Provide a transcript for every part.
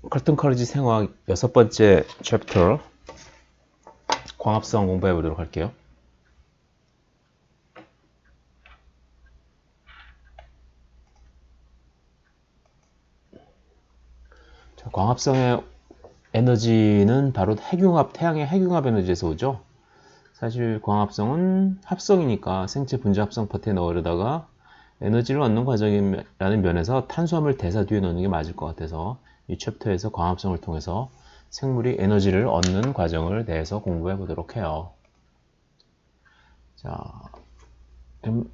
컬튼 커리지 생화학 6번째 챕터 광합성 공부해 보도록 할게요. 자, 광합성의 에너지는 바로 핵융합, 태양의 핵융합 에너지에서 오죠. 사실 광합성은 합성이니까 생체 분자 합성 파트에 넣으려다가 에너지를 얻는 과정이라는 면에서 탄수화물 대사 뒤에 넣는 게 맞을 것 같아서 이 챕터에서 광합성을 통해서 생물이 에너지를 얻는 과정을 대해서 공부해 보도록 해요. 자,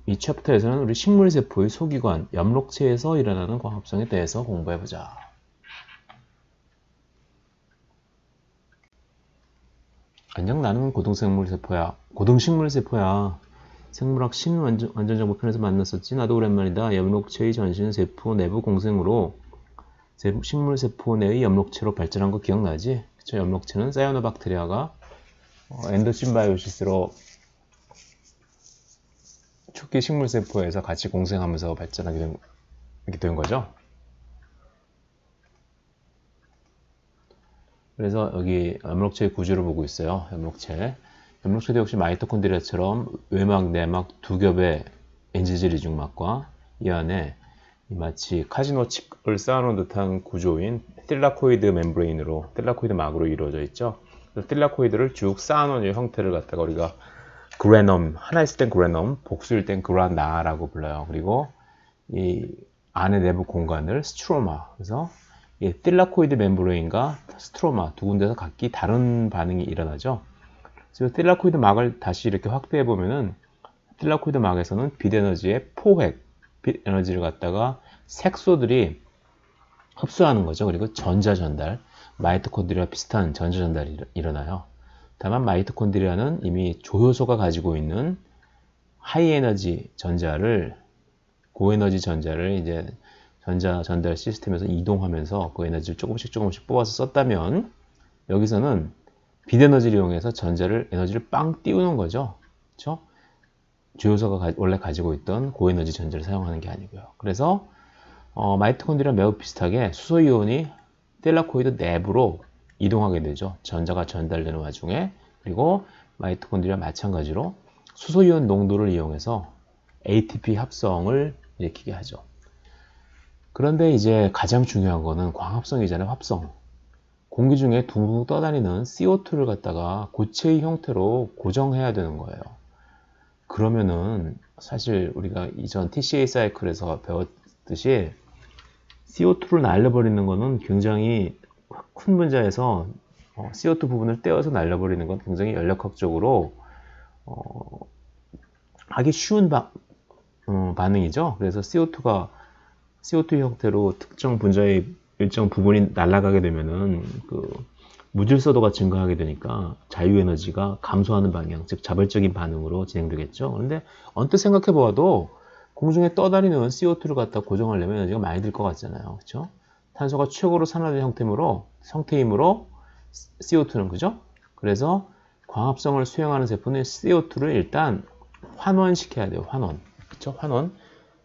이 챕터에서는 우리 식물세포의 소기관, 엽록체에서 일어나는 광합성에 대해서 공부해 보자. 안녕, 나는 고등식물세포야. 생물학 신완전정보 편에서 만났었지. 나도 오랜만이다. 엽록체의 전신은 세포 내부 공생으로 식물세포 내의 엽록체로 발전한 거 기억나지? 그쵸? 엽록체는 사이아노박테리아가 엔도심바이오시스로 초기 식물세포에서 같이 공생하면서 발전하게 된 거죠. 그래서 여기 엽록체의 구조를 보고 있어요. 엽록체도 역시 마이토콘드리아처럼 외막, 내막 두 겹의 엔지질 이중막과 이 안에 마치 카지노 칩을 쌓아놓은 듯한 구조인 틸라코이드 막으로 이루어져 있죠. 틸라코이드를 쭉 쌓아놓은 형태를 갖다가 우리가 그래넘, 하나 있을 땐 그래넘, 복수일 땐 그라나라고 불러요. 그리고 이 안의 내부 공간을 스트로마. 그래서 이 틸라코이드 멤브레인과 스트로마 두 군데서 각기 다른 반응이 일어나죠. 그래서 틸라코이드 막을 다시 이렇게 확대해 보면은 틸라코이드 막에서는 빛 에너지의 포획, 빛 에너지를 갖다가 색소들이 흡수하는 거죠. 그리고 전자 전달, 마이토콘드리아와 비슷한 전자 전달이 일어나요. 다만 마이토콘드리아는 이미 조효소가 가지고 있는 하이 에너지 전자를 고에너지 전자를 이제 전자 전달 시스템에서 이동하면서 그 에너지를 조금씩 뽑아서 썼다면 여기서는 빛 에너지를 이용해서 에너지를 빵 띄우는 거죠. 그렇죠? 조효소가 원래 가지고 있던 고에너지 전자를 사용하는 게 아니고요. 그래서 마이토콘드리아 매우 비슷하게 수소이온이 틸라코이드 내부로 이동하게 되죠. 전자가 전달되는 와중에. 그리고 마이토콘드리아 마찬가지로 수소이온 농도를 이용해서 ATP 합성을 일으키게 하죠. 그런데 이제 가장 중요한 거는 광합성이잖아요. 합성. 공기 중에 둥둥 떠다니는 CO2를 갖다가 고체의 형태로 고정해야 되는 거예요. 그러면은 사실 우리가 이전 TCA 사이클에서 배웠듯이 CO2를 날려버리는 거는 굉장히 큰 분자에서 CO2 부분을 떼어서 날려버리는 건 굉장히 연력학적으로 하기 쉬운 반응이죠. 그래서 CO2 형태로 특정 분자의 일정 부분이 날아가게 되면은 그 무질서도가 증가하게 되니까 자유에너지가 감소하는 방향, 즉 자발적인 반응으로 진행되겠죠. 그런데 언뜻 생각해 보아도 공중에 떠다니는 CO2를 갖다 고정하려면 에너지가 많이 들 것 같잖아요. 그렇죠? 탄소가 최고로 산화된 형태이므로 CO2는 그죠? 그래서 광합성을 수행하는 세포는 CO2를 일단 환원시켜야 돼요. 그렇죠?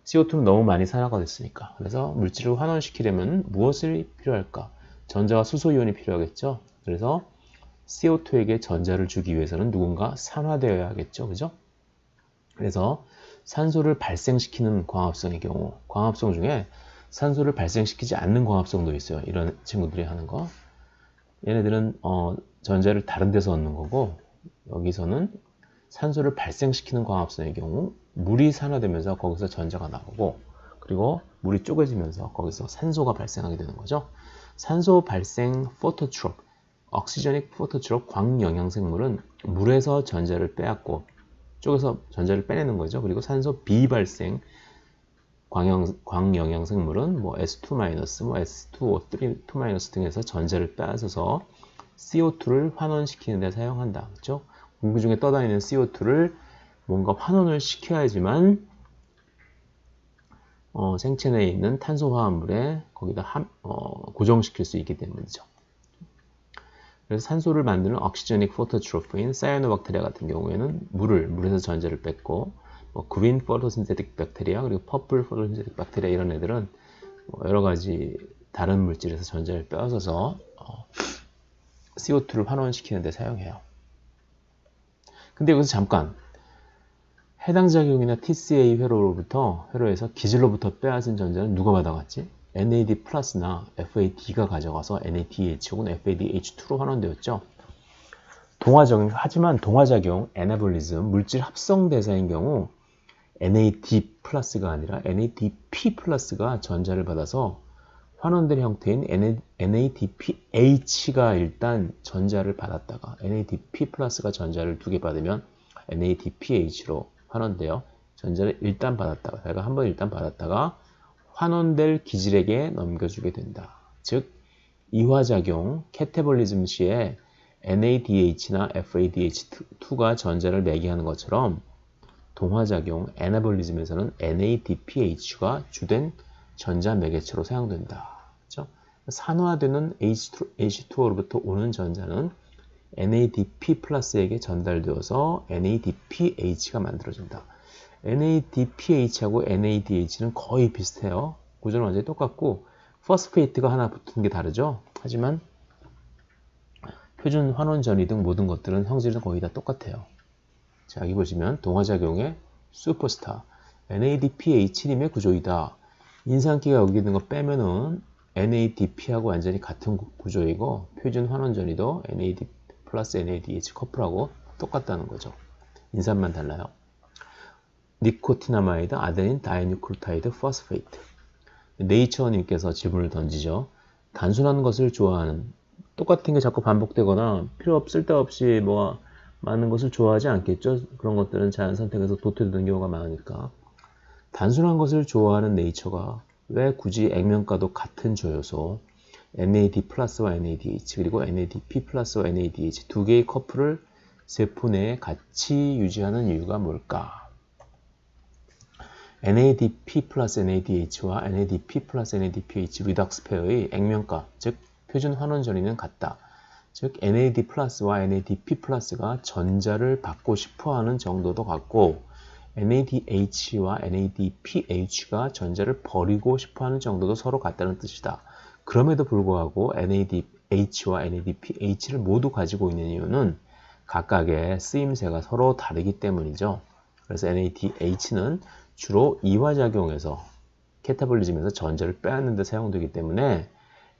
CO2는 너무 많이 산화가 됐으니까. 그래서 물질을 환원시키려면 무엇이 필요할까? 전자와 수소이온이 필요하겠죠. 그래서 CO2에게 전자를 주기 위해서는 누군가 산화되어야 하겠죠. 그죠? 그래서 산소를 발생시키는 광합성의 경우, 광합성 중에 산소를 발생시키지 않는 광합성도 있어요. 이런 친구들이 하는 거. 얘네들은 전자를 다른 데서 얻는 거고, 여기서는 산소를 발생시키는 광합성의 경우 물이 산화되면서 거기서 전자가 나오고, 그리고 물이 쪼개지면서 거기서 산소가 발생하게 되는 거죠. 산소 발생 포토트롭, 옥시제닉 포토트롭 광영양생물은 물에서 전자를 빼앗고 쪼개서 전자를 빼내는 거죠. 그리고 산소 비발생 광영양생물은 뭐 S2-, 뭐 S2O3, 2- 등에서 전자를 빼앗아서 CO2를 환원시키는 데 사용한다. 그렇죠? 공기 중에 떠다니는 CO2를 뭔가 환원을 시켜야지만 생체 내에 있는 탄소 화합물에 거기다 고정시킬 수 있기 때문이죠. 그래서 산소를 만드는 옥시제닉 포토트로프인 사이아노박테리아 같은 경우에는 물에서 전자를 뺐고, 그린 포토신테틱 박테리아 그리고 퍼플 포토신테틱 박테리아 이런 애들은 여러 가지 다른 물질에서 전자를 빼앗아서 CO2를 환원시키는 데 사용해요. 근데 여기서 잠깐 해당 작용이나 TCA 회로에서 기질로부터 빼앗은 전자는 누가 받아갔지? NAD 플러스나 FAD가 가져가서 NADH 혹은 FADH2로 환원되었죠. 동화작용, 하지만 동화작용, 애나볼리즘, 물질 합성 대사인 경우 NAD 플러스가 아니라 NADP 플러스가 전자를 받아서 환원된 형태인 NADPH가 일단 전자를 받았다가 NADP 플러스가 전자를 2개 받으면 NADPH로 환원되어 전자를 일단 받았다가 내가 한번 일단 받았다가 환원될 기질에게 넘겨주게 된다. 즉 이화작용 캐테볼리즘 시에 NADH나 FADH2가 전자를 매개하는 것처럼 동화작용 애나볼리즘에서는 NADPH가 주된 전자 매개체로 사용된다. 그렇죠? 산화되는 H2O로부터 오는 전자는 NADP 플러스에게 전달되어서 NADPH가 만들어진다. NADPH하고 NADH는 거의 비슷해요. 구조는 완전히 똑같고 포스페이트가 하나 붙은 게 다르죠. 하지만 표준 환원 전이 등 모든 것들은 형질은 거의 다 똑같아요. 자, 여기 보시면 동화작용의 슈퍼스타 NADPH림의 구조이다. 인상기가 여기 있는 거 빼면은 NADP하고 완전히 같은 구조이고 표준 환원전이도 NAD 플러스 NADH 커플하고 똑같다는 거죠. 인산만 달라요. 니코티나마이드, 아데닌, 다이뉴클로타이드, 포스페이트. 네이처님께서 질문을 던지죠. 단순한 것을 좋아하는, 똑같은 게 자꾸 반복되거나 쓸데없이 많은 것을 좋아하지 않겠죠. 그런 것들은 자연 선택에서 도태되는 경우가 많으니까. 단순한 것을 좋아하는 네이처가 왜 굳이 액면가도 같은 조요소 NAD 플러스와 NADH 그리고 NADP 플러스와 NADH 두 개의 커플을 세포 내에 같이 유지하는 이유가 뭘까? NADP 플러스 NADH와 NADP 플러스 NADPH 리덕스 페어의 액면가, 즉 표준 환원 전이는 같다. 즉 NAD 플러스와 NADP 플러스가 전자를 받고 싶어하는 정도도 같고 NADH와 NADPH가 전자를 버리고 싶어하는 정도도 서로 같다는 뜻이다. 그럼에도 불구하고 NADH와 NADPH를 모두 가지고 있는 이유는 각각의 쓰임새가 서로 다르기 때문이죠. 그래서 NADH는 주로 이화작용에서 캐타볼리즘에서 전자를 빼앗는 데 사용되기 때문에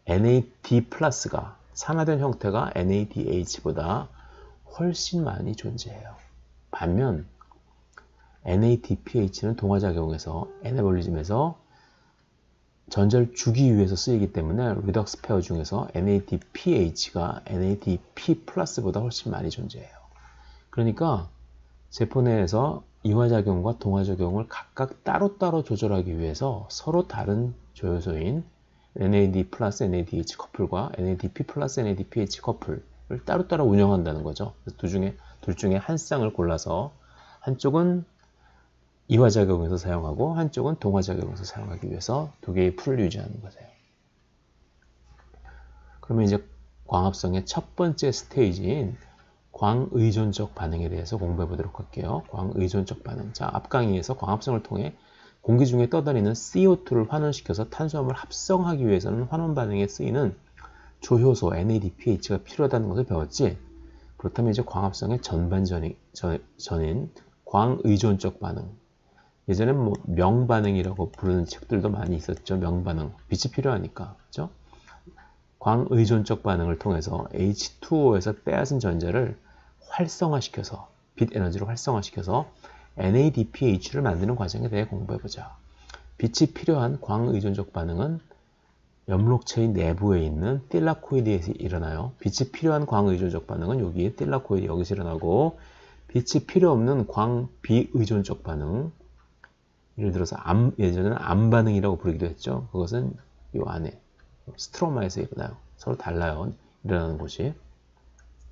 NAD 플러스가 산화된 형태가 NADH보다 훨씬 많이 존재해요. 반면 NADPH는 동화작용에서 애나볼리즘에서 전자를 주기 위해서 쓰이기 때문에 리덕스 페어 중에서 NADPH가 NADP 플러스보다 훨씬 많이 존재해요. 그러니까 세포 내에서 이화작용과 동화작용을 각각 따로따로 조절하기 위해서 서로 다른 조요소인 NAD 플러스 NADH 커플과 NADP 플러스 NADPH 커플을 따로따로 운영한다는 거죠. 둘 중에 한 쌍을 골라서 한쪽은 이화작용에서 사용하고 한쪽은 동화작용에서 사용하기 위해서 두 개의 풀을 유지하는 거예요. 그러면 이제 광합성의 첫 번째 스테이지인 광의존적 반응에 대해서 공부해 보도록 할게요. 광의존적 반응. 자, 앞 강의에서 광합성을 통해 공기 중에 떠다니는 CO2를 환원시켜서 탄수화물을 합성하기 위해서는 환원 반응에 쓰이는 조효소 NADPH가 필요하다는 것을 배웠지. 그렇다면 이제 광합성의 전반전인 광의존적 반응. 예전엔 명반응이라고 부르는 책들도 많이 있었죠. 명반응. 빛이 필요하니까. 그렇죠? 광의존적 반응을 통해서 H2O에서 빼앗은 전자를 활성화시켜서 빛 에너지로 활성화시켜서 NADPH를 만드는 과정에 대해 공부해보자. 빛이 필요한 광의존적 반응은 염록체의 내부에 있는 틸라코이드에서 일어나요. 빛이 필요한 광의존적 반응은 여기 틸라코이드 여기서 일어나고 빛이 필요 없는 광비의존적 반응, 예를 들어서 예전에는 암 반응이라고 부르기도 했죠. 그것은 이 안에 스트로마에서 일어나요. 서로 달라요. 일어나는 곳이.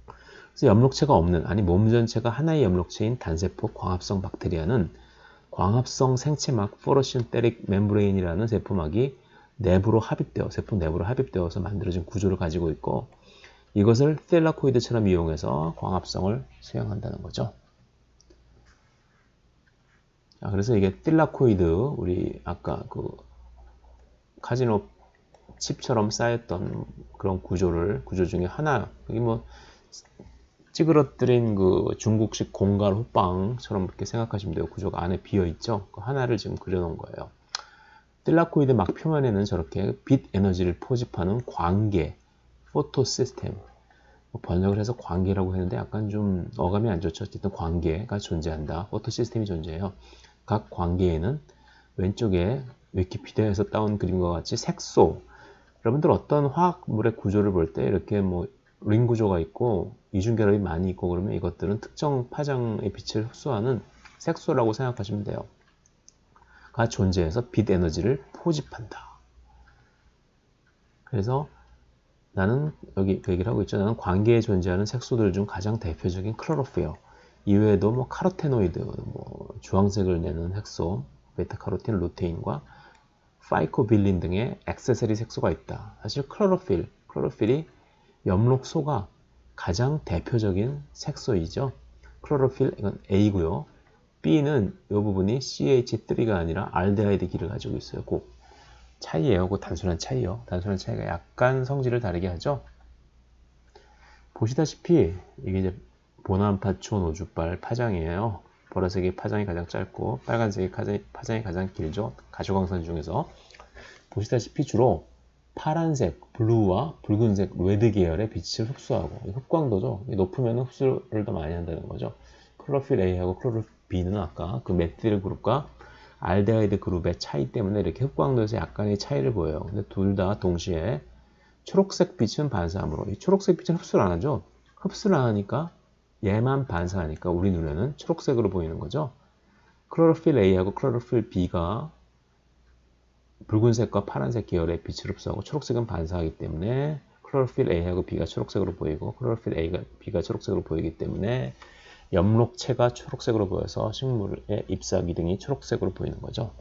그래서 염록체가 없는, 아니 몸 전체가 하나의 염록체인 단세포 광합성 박테리아는 광합성 생체막 포로신테릭 멤브레인이라는 세포막이 세포 내부로 합입되어서 만들어진 구조를 가지고 있고 이것을 틸라코이드처럼 이용해서 광합성을 수행한다는 거죠. 그래서 이게 틸라코이드, 우리 아까 그 카지노 칩처럼 쌓였던 그런 구조 중에 하나. 여기 뭐 찌그러뜨린 그 중국식 공갈 호빵처럼 이렇게 생각하시면 돼요. 구조가 안에 비어 있죠. 그 하나를 지금 그려놓은 거예요. 틸라코이드 막 표면에는 저렇게 빛 에너지를 포집하는 광계, 포토 시스템. 번역을 해서 광계라고 했는데 약간 좀 어감이 안 좋죠. 어쨌든 광계가 존재한다. 포토 시스템이 존재해요. 각 광계에는 왼쪽에 위키피디아에서 따온 그림과 같이 색소. 여러분들 어떤 화학물의 구조를 볼 때 이렇게 뭐 링 구조가 있고 이중결합이 많이 있고 그러면 이것들은 특정 파장의 빛을 흡수하는 색소라고 생각하시면 돼요. 가 존재해서 빛 에너지를 포집한다. 그래서 나는 여기 그 얘기를 하고 있죠. 나는 광계에 존재하는 색소들 중 가장 대표적인 클로로필 이외에도 뭐 카로테노이드, 뭐 주황색을 내는 색소, 베타카로틴, 루테인과 파이코빌린 등의 액세서리 색소가 있다. 사실 클로로필이 엽록소가 가장 대표적인 색소이죠. 클로로필 이건 A고요. B는 이 부분이 CH3가 아니라 알데하이드 기를 가지고 있어요. 그 차이예요. 그 단순한 차이요. 단순한 차이가 약간 성질을 다르게 하죠. 보시다시피 이게 이제 보남파초 노주발 파장이에요. 보라색이 파장이 가장 짧고 빨간색이 파장이 가장 길죠. 가시광선 중에서 보시다시피 주로 파란색, 블루와 붉은색 레드 계열의 빛을 흡수하고 흡광도죠. 높으면 흡수를 더 많이 한다는 거죠. 클로로필 A하고 클로로필 B는 아까 그 메틸 그룹과 알데하이드 그룹의 차이 때문에 이렇게 흡광도에서 약간의 차이를 보여요. 근데 둘 다 동시에 초록색 빛은 반사하므로 이 초록색 빛은 흡수를 안 하죠. 흡수를 안 하니까 얘만 반사하니까 우리 눈에는 초록색으로 보이는 거죠. 클로로필 A하고 클로로필 B가 붉은색과 파란색 계열의 빛을 흡수하고 초록색은 반사하기 때문에 클로로필 A하고 B가 초록색으로 보이고 클로로필 A가 B가 초록색으로 보이기 때문에 엽록체가 초록색으로 보여서 식물의 잎사귀 등이 초록색으로 보이는 거죠.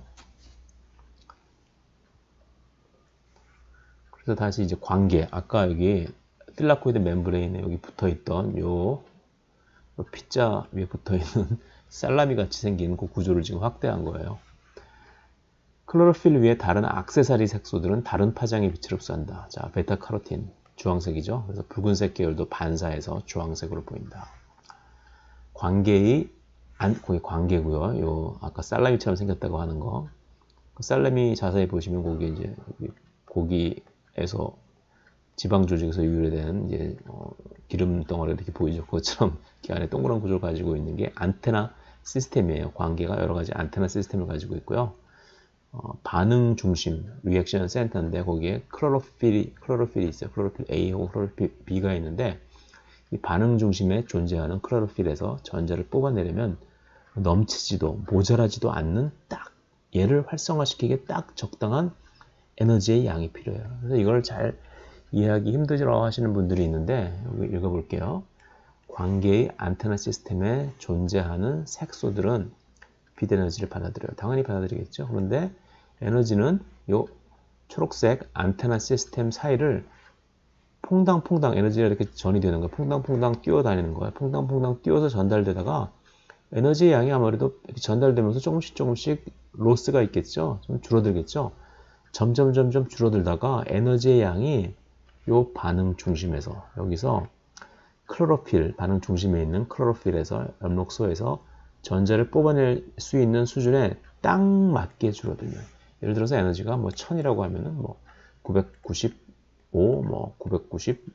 그래서 다시 이제 광계, 아까 여기 틸라코이드 멤브레인에 여기 붙어있던 요 피자 위에 붙어있는 살라미 같이 생긴 그 구조를 지금 확대한 거예요. 클로로필 위에 다른 액세서리 색소들은 다른 파장의 빛을 흡수한다. 자, 베타카로틴 주황색이죠. 그래서 붉은색 계열도 반사해서 주황색으로 보인다. 거기 광계고요. 요 아까 살라미처럼 생겼다고 하는 거. 그 살라미 자세히 보시면 거기 이제 고기에서 지방 조직에서 유래된 이제 기름 덩어리 이렇게 보이죠. 그것처럼 그 안에 동그란 구조를 가지고 있는 게 안테나 시스템이에요. 광계가 여러 가지 안테나 시스템을 가지고 있고요. 반응 중심, 리액션 센터인데 거기에 클로로필이 있어요. 클로로필 A하고 클로로필 B가 있는데 이 반응 중심에 존재하는 클로로필에서 전자를 뽑아내려면 넘치지도 모자라지도 않는 딱 얘를 활성화시키기에 딱 적당한 에너지의 양이 필요해요. 그래서 이걸 잘 이해하기 힘들어 하시는 분들이 있는데 여기 읽어볼게요. 광계의 안테나 시스템에 존재하는 색소들은 빛 에너지를 받아들여요. 당연히 받아들이겠죠. 그런데 에너지는 이 초록색 안테나 시스템 사이를 퐁당퐁당 에너지가 이렇게 전이 되는 거예요. 퐁당퐁당 뛰어다니는 거예요. 퐁당퐁당 뛰어서 전달되다가 에너지의 양이 아무래도 이렇게 전달되면서 조금씩 로스가 있겠죠. 좀 줄어들겠죠. 점점 줄어들다가 에너지의 양이 이 반응 중심에서 여기서 클로로필 반응 중심에 있는 클로로필에서 엽록소에서 전자를 뽑아낼 수 있는 수준에 딱 맞게 줄어들면 예를 들어서 에너지가 뭐 1000이라고 하면은 뭐 995, 뭐 990,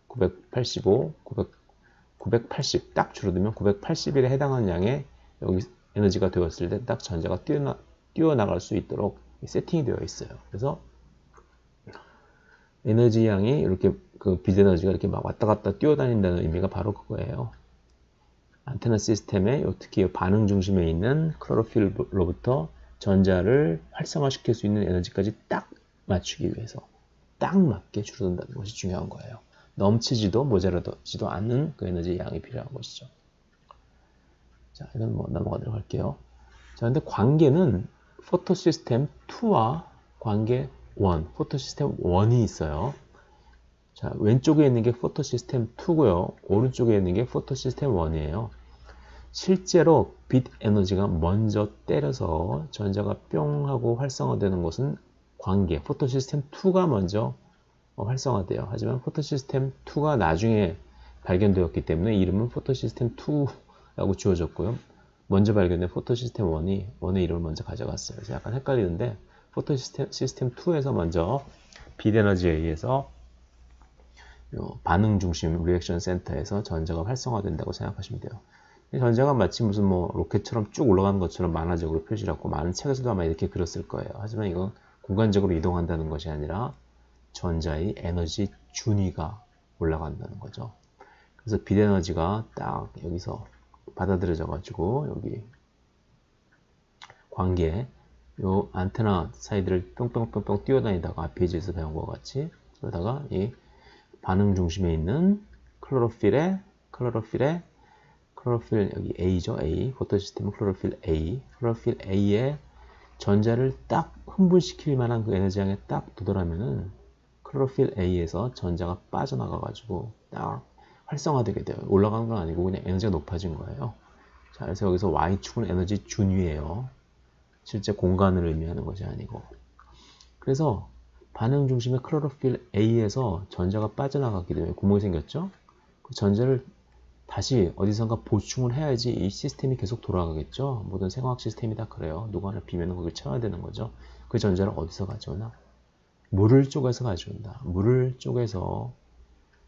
985, 980 딱 줄어들면 980일에 해당하는 양의 여기 에너지가 되었을 때 딱 전자가 뛰어나갈 수 있도록 세팅이 되어 있어요. 그래서 에너지 양이 이렇게 그 빛 에너지가 이렇게 막 왔다 갔다 뛰어다닌다는 의미가 바로 그거예요. 안테나 시스템에 특히 반응 중심에 있는 클로로필로부터 전자를 활성화시킬 수 있는 에너지까지 딱 맞추기 위해서 딱 맞게 줄어든다는 것이 중요한 거예요. 넘치지도 모자라지도 않는 그 에너지의 양이 필요한 것이죠. 자, 이건 뭐 넘어가도록 할게요. 자, 근데 관계는 포토 시스템 2와 관계 1, 포토 시스템 1이 있어요. 자, 왼쪽에 있는 게 포토 시스템 2고요. 오른쪽에 있는 게 포토 시스템 1이에요. 실제로 빛 에너지가 먼저 때려서 전자가 뿅 하고 활성화되는 곳은 관계, 포토시스템 2가 먼저 활성화돼요. 하지만 포토시스템 2가 나중에 발견되었기 때문에 이름은 포토시스템 2라고 지어졌고요. 먼저 발견된 포토시스템 1의 이름을 먼저 가져갔어요. 그래서 약간 헷갈리는데 포토시스템 2에서 먼저 빛에너지에 의해서 반응 중심 리액션 센터에서 전자가 활성화된다고 생각하시면 돼요. 전자가 마치 무슨 뭐 로켓처럼 쭉 올라가는 것처럼 만화적으로 표시를 하고 많은 책에서도 아마 이렇게 그렸을 거예요. 하지만 이건 공간적으로 이동한다는 것이 아니라 전자의 에너지 준위가 올라간다는 거죠. 그래서 빛 에너지가 딱 여기서 받아들여져 가지고 여기 관계에 요 안테나 사이드를 뿅뿅뿅뿅 뛰어다니다가 페이지에서 배운 것 같이 그러다가 이 반응 중심에 있는 클로로필 여기 A죠. A. 포토시스템은 클로로필 A. 클로로필 A에 전자를 딱 흥분시킬 만한 그 에너지 양에 딱 도달하면은 클로로필 A에서 전자가 빠져나가 가지고 딱 활성화되게 돼요. 올라가는 건 아니고 그냥 에너지가 높아진 거예요. 자, 그래서 여기서 Y축은 에너지 준위예요. 실제 공간을 의미하는 것이 아니고. 그래서 반응 중심의 클로로필 A에서 전자가 빠져나가게 되면 구멍이 생겼죠? 그 전자를 다시 어디선가 보충을 해야지 이 시스템이 계속 돌아가겠죠? 모든 생화학 시스템이 다 그래요. 누구 하나 비면 거기를 채워야 되는 거죠. 그 전자를 어디서 가져오나? 물을 쪼개서 가져온다. 물을 쪼개서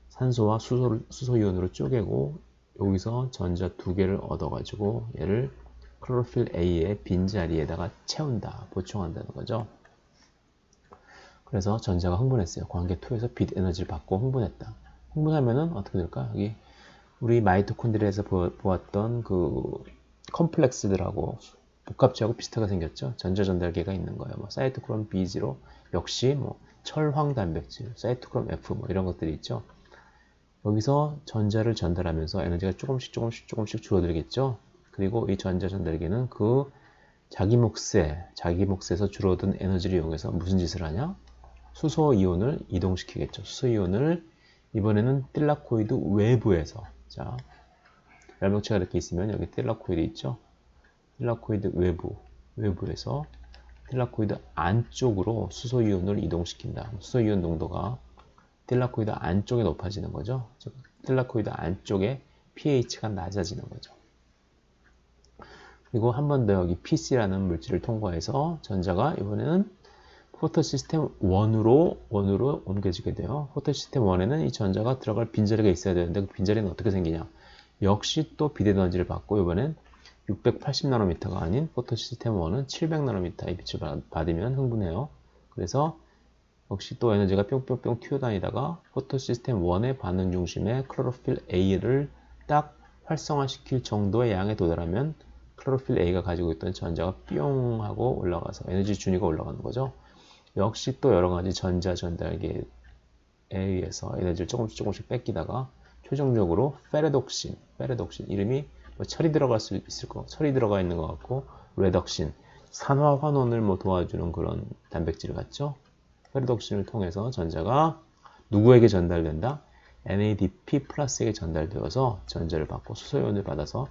산소와 수소이온으로 쪼개고 여기서 전자 두 개를 얻어가지고 얘를 클로로필 A의 빈자리에다가 채운다. 보충한다는 거죠. 그래서 전자가 흥분했어요. 관계 2에서 빛 에너지를 받고 흥분했다. 흥분하면은 어떻게 될까? 여기 우리 마이토콘드리아에서 보았던 그 컴플렉스들하고 복합체하고 비슷하게 생겼죠. 전자 전달계가 있는 거예요. 뭐 사이토크롬 B0 역시 뭐 철황 단백질, 사이토크롬 F 뭐 이런 것들이 있죠. 여기서 전자를 전달하면서 에너지가 조금씩 줄어들겠죠. 그리고 이 전자 전달계는 그 자기 몫에서 줄어든 에너지를 이용해서 무슨 짓을 하냐? 수소 이온을 이동시키겠죠. 수소 이온을 이번에는 틸라코이드 외부에서, 자, 열명체가 이렇게 있으면 여기 틸라코이드 있죠. 틸라코이드 외부에서 틸라코이드 안쪽으로 수소 이온을 이동시킨다. 수소 이온 농도가 틸라코이드 안쪽에 높아지는 거죠. 즉 틸라코이드 안쪽에 pH가 낮아지는 거죠. 그리고 한 번 더 여기 PC라는 물질을 통과해서 전자가 이번에는 포토시스템 1으로 옮겨지게 돼요. 포토시스템 1에는 이 전자가 들어갈 빈자리가 있어야 되는데 그 빈자리는 어떻게 생기냐? 역시 또 빛 에너지를 받고 이번엔 680나노미터가 아닌 포토시스템 1은 700나노미터의 빛을 받으면 흥분해요. 그래서 역시 또 에너지가 뿅뿅뿅 튀어다니다가 포토시스템 1의 반응 중심에 클로로필 A를 딱 활성화시킬 정도의 양에 도달하면 클로로필 A가 가지고 있던 전자가 뿅 하고 올라가서 에너지 준위가 올라가는 거죠. 역시 또 여러 가지 전자 전달계에 의해서 에너지를 조금씩 뺏기다가 최종적으로 페레독신 이름이 뭐 철이 들어갈 수 있을 거, 철이 들어가 있는 것 같고 레덕신 산화 환원을 뭐 도와주는 그런 단백질 같죠. 페레독신을 통해서 전자가 누구에게 전달된다? NADP 플러스에게 전달되어서 전자를 받고 수소이온을 받아서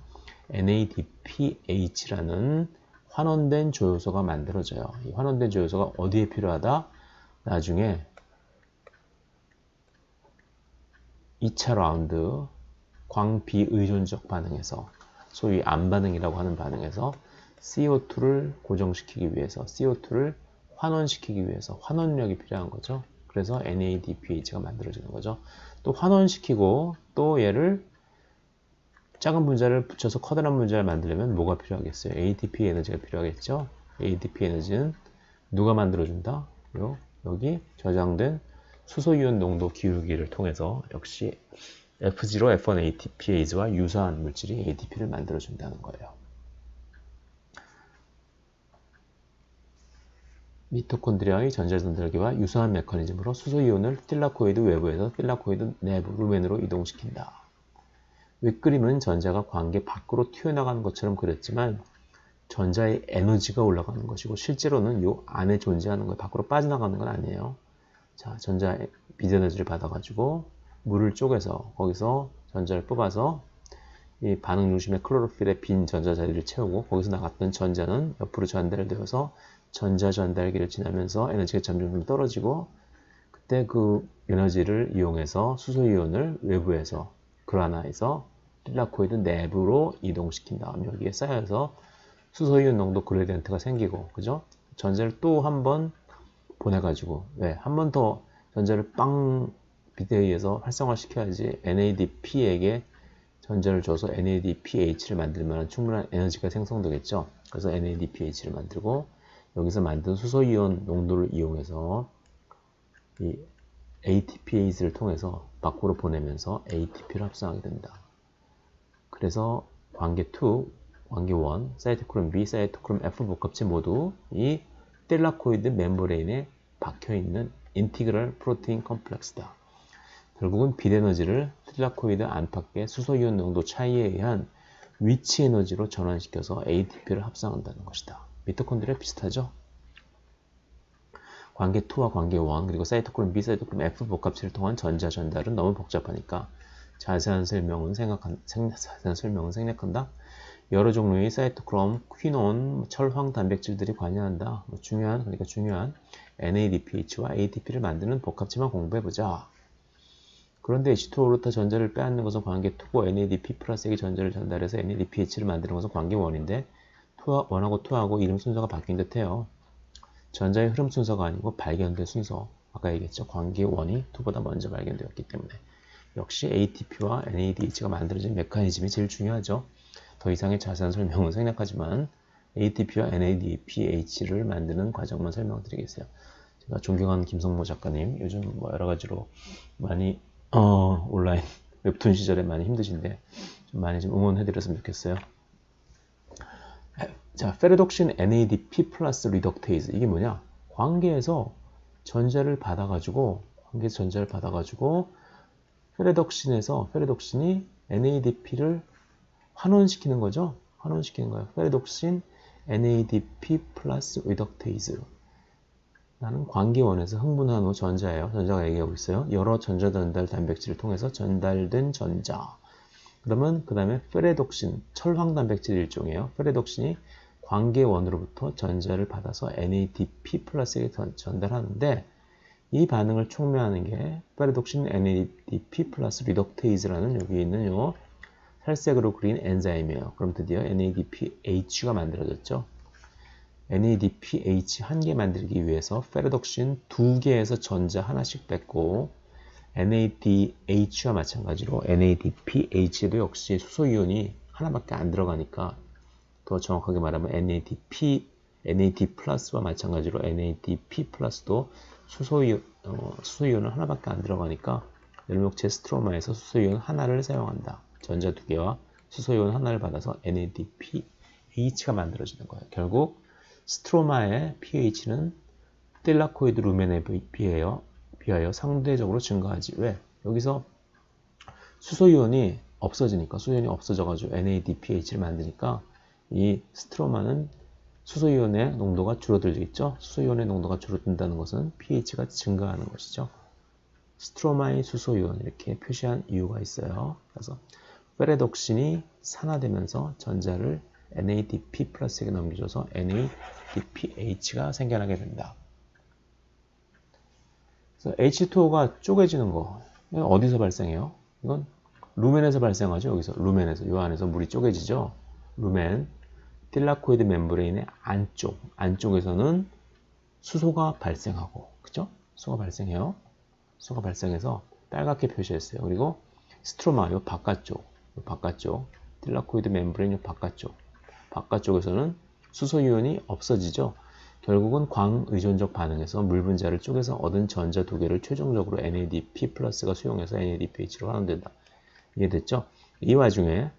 NADPH라는 환원된 조효소가 만들어져요. 이 환원된 조효소가 어디에 필요하다? 나중에 2차 라운드 광비의존적 반응에서 소위 암반응이라고 하는 반응에서 CO2를 고정시키기 위해서 CO2를 환원시키기 위해서 환원력이 필요한 거죠. 그래서 NADPH가 만들어지는 거죠. 또 환원시키고 또 얘를 작은 분자를 붙여서 커다란 분자를 만들려면 뭐가 필요하겠어요? ATP 에너지가 필요하겠죠? ATP 에너지는 누가 만들어준다? 여기 저장된 수소이온 농도 기울기를 통해서 역시 F0, F1 ATPase와 유사한 물질이 ATP를 만들어준다는 거예요. 미토콘드리아의 전자전달계와 유사한 메커니즘으로 수소이온을 틸라코이드 외부에서 틸라코이드 내부 루멘으로 이동시킨다. 윗그림은 전자가 관계 밖으로 튀어나가는 것처럼 그렸지만 전자의 에너지가 올라가는 것이고 실제로는 이 안에 존재하는 거 밖으로 빠져나가는 건 아니에요. 자, 전자의 빛 에너지를 받아가지고 물을 쪼개서 거기서 전자를 뽑아서 이 반응 중심의 클로로필의 빈 전자 자리를 채우고 거기서 나갔던 전자는 옆으로 전달되어서 전자 전달기를 지나면서 에너지가 점점 떨어지고 그때 그 에너지를 이용해서 수소이온을 외부에서 그라나에서 틸라코이드 내부로 이동시킨 다음 여기에 쌓여서 수소이온 농도 그레디언트가 생기고 그죠? 전자를 또 한 번 보내가지고 왜? 한 번 더 전자를 빵 비대위에서 활성화시켜야지 NADP에게 전자를 줘서 NADPH를 만들면 충분한 에너지가 생성되겠죠. 그래서 NADPH를 만들고 여기서 만든 수소이온 농도를 이용해서 이 ATPase를 통해서 밖으로 보내면서 ATP를 합성하게 된다. 그래서 관계 2, 관계 1, 사이토크롬 B, 사이토크롬 F 복합체 모두 이 틸라코이드 멤브레인에 박혀있는 인티그럴 프로테인 컴플렉스다. 결국은 빛 에너지를 틸라코이드 안팎의 수소이온 농도 차이에 의한 위치 에너지로 전환시켜서 ATP를 합성한다는 것이다. 미토콘드리아 비슷하죠? 관계 2와 관계 1 그리고 사이토크롬 B, 사이토크롬 F 복합체를 통한 전자 전달은 너무 복잡하니까 자세한 설명은 생략한다. 여러 종류의 사이토크롬, 퀴논, 철황 단백질들이 관여한다. 중요한 NADPH와 ATP를 만드는 복합체만 공부해보자. 그런데 H2O로부터 전자를 빼앗는 것은 관계 2고 NADP 플러스에게 전자를 전달해서 NADPH를 만드는 것은 관계 1인데 1하고 2하고 이름 순서가 바뀐 듯해요. 전자의 흐름 순서가 아니고 발견된 순서. 아까 얘기했죠. 관계 1이 2보다 먼저 발견되었기 때문에. 역시 ATP와 NADH가 만들어진 메커니즘이 제일 중요하죠. 더 이상의 자세한 설명은 생략하지만 ATP와 NADPH를 만드는 과정만 설명드리겠어요. 제가 존경하는 김성모 작가님, 요즘 뭐 여러 가지로 많이 온라인 웹툰 시절에 많이 힘드신데 좀 많이 좀 응원해드렸으면 좋겠어요. 자, 페레독신 NADP 플러스 리덕테이즈 이게 뭐냐? 관계에서 전자를 받아가지고 페레독신이 NADP를 환원시키는 거죠. 환원시키는 거예요. 페레독신 NADP 플러스 리덕테이즈 라는 관계원에서 흥분한 후 전자예요. 전자가 얘기하고 있어요. 여러 전자 전달 단백질을 통해서 전달된 전자. 그 다음에 페레독신, 철황 단백질 일종이에요. 페레독신이 관계원으로부터 전자를 받아서 NADP 플러스에게 전달하는데 이 반응을 촉매하는 게 페레독신 NADP 플러스 리덕테이즈라는 여기 있는 요 살색으로 그린 엔자임이에요. 그럼 드디어 NADPH가 만들어졌죠. NADPH 한 개 만들기 위해서 페레독신 2개에서 전자 하나씩 뺐고 NADH와 마찬가지로 NADPH에도 역시 수소이온이 하나밖에 안 들어가니까 더 정확하게 말하면 NAD 플러스와 마찬가지로 NADP 플러스도 수소이온은 하나밖에 안 들어가니까 열목체 스트로마에서 수소이온 하나를 사용한다. 전자 2개와 수소이온 하나를 받아서 NADPH가 만들어지는 거예요. 결국 스트로마의 pH는 틸라코이드 루멘에 비하여 상대적으로 증가하지. 왜? 여기서 수소이온이 없어져가지고 NADPH를 만드니까 이 스트로마는 수소이온의 농도가 줄어들겠죠? 수소이온의 농도가 줄어든다는 것은 pH가 증가하는 것이죠. 스트로마의 수소이온 이렇게 표시한 이유가 있어요. 그래서 페레독신이 산화되면서 전자를 NADP 플러스에게 넘겨줘서 NADPH가 생겨나게 된다. 그래서 H2O가 쪼개지는 거 이건 어디서 발생해요? 이건 루멘에서 발생하죠. 여기서 루멘에서 이 안에서 물이 쪼개지죠. 루멘 틸라코이드 멤브레인의 안쪽에서는 수소가 발생하고 그죠? 수소가 발생해요. 수소가 발생해서 빨갛게 표시했어요. 그리고 스트로마 요 바깥쪽 틸라코이드 멤브레인 요 바깥쪽에서는 수소이온이 없어지죠. 결국은 광의존적 반응에서 물 분자를 쪼개서 얻은 전자 2개를 최종적으로 NADP 플러스가 수용해서 NADPH로 환원된다. 이해됐죠? 이 와중에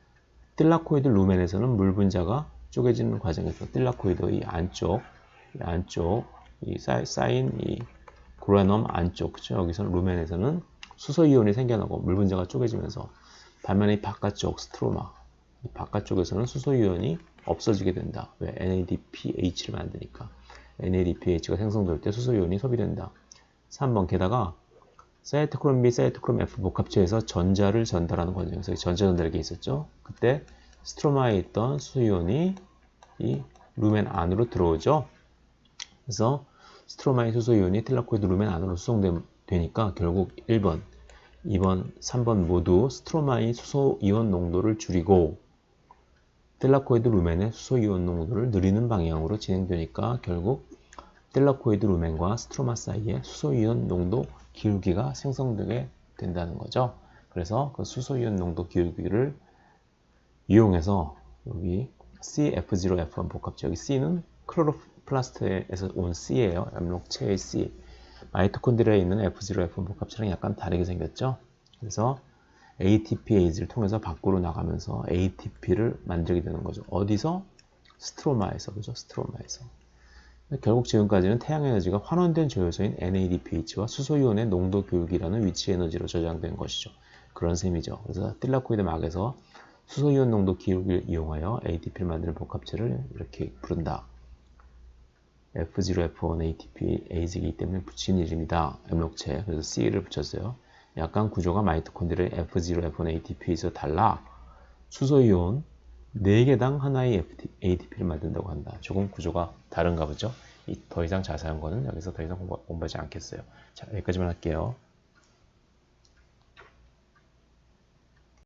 틸라코이드 루멘에서는 물 분자가 쪼개지는 과정에서 틸라코이드 이 안쪽 이 쌓인 이 그라넘 안쪽 그죠? 여기서는 루멘에서는 수소이온이 생겨나고 물 분자가 쪼개지면서 반면에 이 바깥쪽 스트로마 이 바깥쪽에서는 수소이온이 없어지게 된다. 왜? NADPH를 만드니까. NADPH가 생성될 때 수소이온이 소비된다. 3번 게다가 사이토크롬 B, 사이토크롬 F 복합체에서 전자를 전달하는 과정에서 전자 전달기 있었죠. 그때 스트로마에 있던 수소이온이 이 루멘 안으로 들어오죠. 그래서 스트로마의 수소이온이 텔라코이드 루멘 안으로 수송되니까 결국 1번, 2번, 3번 모두 스트로마의 수소이온 농도를 줄이고 텔라코이드 루멘의 수소이온 농도를 늘리는 방향으로 진행되니까 결국 텔라코이드 루멘과 스트로마 사이에 수소이온 농도 기울기가 생성되게 된다는 거죠. 그래서 그 수소이온 농도 기울기를 이용해서 여기 CF0F1 복합체, 여기 C는 클로로플라스트에서 온 C예요. 엽록체의 C. 마이토콘드리아에 있는 F0F1 복합체랑 약간 다르게 생겼죠. 그래서 ATPase를 통해서 밖으로 나가면서 ATP를 만들게 되는 거죠. 어디서? 스트로마에서, 그죠? 스트로마에서. 결국 지금까지는 태양에너지가 환원된 조효소인 NADPH와 수소이온의 농도 교육이라는 위치 에너지로 저장된 것이죠. 그런 셈이죠. 그래서 틸라코이드 막에서 수소이온 농도 기울기를 이용하여 ATP를 만드는 복합체를 이렇게 부른다. F0F1 ATPase이기 때문에 붙인 이름이다. 엽록체. 그래서 C를 붙였어요. 약간 구조가 마이토콘드리아의 F0F1 ATPase와 달라. 수소이온 4개당 하나의 ATP를 만든다고 한다. 조금 구조가 다른가 보죠. 더 이상 자세한 거는 여기서 더 이상 공부하지 않겠어요. 자, 여기까지만 할게요.